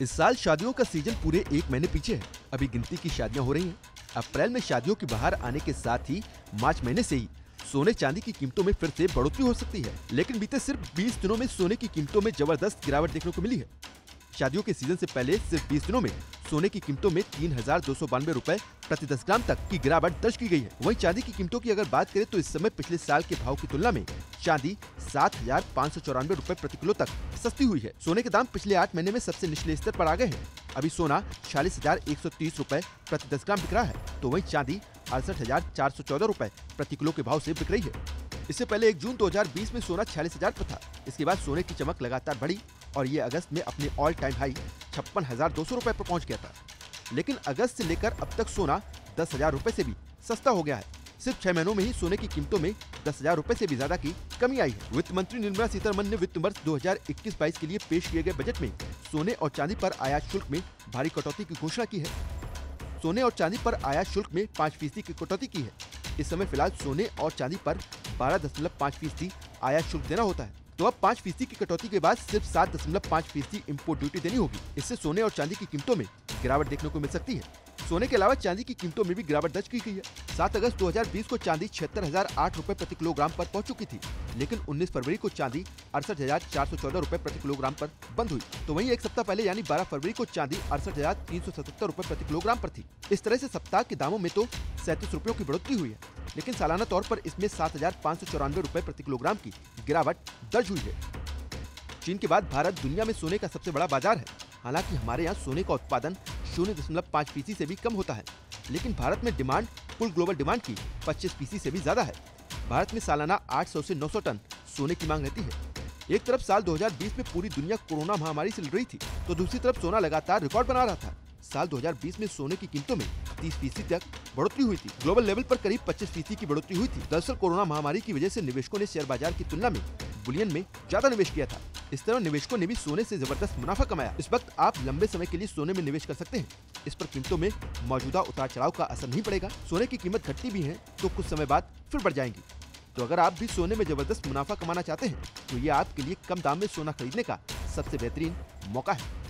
इस साल शादियों का सीजन पूरे एक महीने पीछे है। अभी गिनती की शादियां हो रही हैं। अप्रैल में शादियों की बहार आने के साथ ही मार्च महीने से ही सोने चांदी की कीमतों में फिर से बढ़ोतरी हो सकती है। लेकिन बीते सिर्फ 20 दिनों में सोने की कीमतों में जबरदस्त गिरावट देखने को मिली है। शादियों के सीजन से पहले सिर्फ 20 दिनों में सोने की कीमतों में 3,292 रुपए प्रति 10 ग्राम तक की गिरावट दर्ज की गई है। वहीं चांदी की कीमतों की अगर बात करें तो इस समय पिछले साल के भाव की तुलना में चांदी 7,594 रुपए प्रति किलो तक सस्ती हुई है। सोने के दाम पिछले 8 महीने में सबसे निचले स्तर पर आ गए हैं। अभी सोना 46,130 रुपए प्रति 10 ग्राम बिक रहा है, तो वहीं चांदी 68,414 रुपए प्रति किलो के भाव से बिक रही है। इससे पहले 1 जून 2020 में सोना 46,000 पर था। इसके बाद सोने की चमक लगातार बढ़ी और ये अगस्त में अपने ऑल टाइम हाई 56,200 रुपए पर पहुंच गया था। लेकिन अगस्त से लेकर अब तक सोना 10,000 रुपए से भी सस्ता हो गया है। सिर्फ 6 महीनों में ही सोने की कीमतों में 10,000 रुपए से भी ज्यादा की कमी आई है। वित्त मंत्री निर्मला सीतारमण ने वित्त वर्ष 2021-22 के लिए पेश किए गए बजट में सोने और चांदी पर आयात शुल्क में भारी कटौती की घोषणा की है। सोने और चांदी पर आयात शुल्क में 5% की कटौती की है। इस समय फिलहाल सोने और चांदी पर 12.5% आयात शुल्क देना होता है, तो अब 5% की कटौती के बाद सिर्फ 7.5% इम्पोर्ट ड्यूटी देनी होगी। इससे सोने और चांदी की कीमतों में गिरावट देखने को मिल सकती है। सोने के अलावा चांदी की कीमतों में भी गिरावट दर्ज की गई है। 7 अगस्त 2020 को चांदी 76,008 रुपए प्रति किलोग्राम पर पहुंच चुकी थी, लेकिन 19 फरवरी को चांदी 68,414 रुपए प्रति किलोग्राम पर बंद हुई। तो वहीं एक सप्ताह पहले यानी 12 फरवरी को चांदी 68,377 रुपए प्रति किलोग्राम पर थी। इस तरह से सप्ताह के दामों में तो 37 रुपयों की बढ़ोतरी हुई है, लेकिन सालाना तौर पर इसमें 7,594 रुपए प्रति किलोग्राम की गिरावट दर्ज हुई है। चीन के बाद भारत दुनिया में सोने का सबसे बड़ा बाजार है। हालांकि हमारे यहाँ सोने का उत्पादन 0.5% से भी कम होता है, लेकिन भारत में डिमांड कुल ग्लोबल डिमांड की 25% से भी ज्यादा है। भारत में सालाना 800 से 900 टन सोने की मांग रहती है। एक तरफ साल 2020 में पूरी दुनिया कोरोना महामारी से लड़ रही थी, तो दूसरी तरफ सोना लगातार रिकॉर्ड बना रहा था। साल 2020 में सोने की कीमतों में 30% तक बढ़ोतरी हुई थी। ग्लोबल लेवल पर करीब 25% की बढ़ोतरी हुई थी। दरअसल कोरोना महामारी की वजह से निवेशकों ने शेयर बाजार की तुलना में बुलियन में ज्यादा निवेश किया था। इस तरह निवेशकों ने भी सोने से जबरदस्त मुनाफा कमाया। इस वक्त आप लंबे समय के लिए सोने में निवेश कर सकते हैं। इस पर कीमतों में मौजूदा उतार चढ़ाव का असर नहीं पड़ेगा। सोने की कीमत घटती भी है तो कुछ समय बाद फिर बढ़ जाएंगी। तो अगर आप भी सोने में जबरदस्त मुनाफा कमाना चाहते हैं तो ये आपके लिए कम दाम में सोना खरीदने का सबसे बेहतरीन मौका है।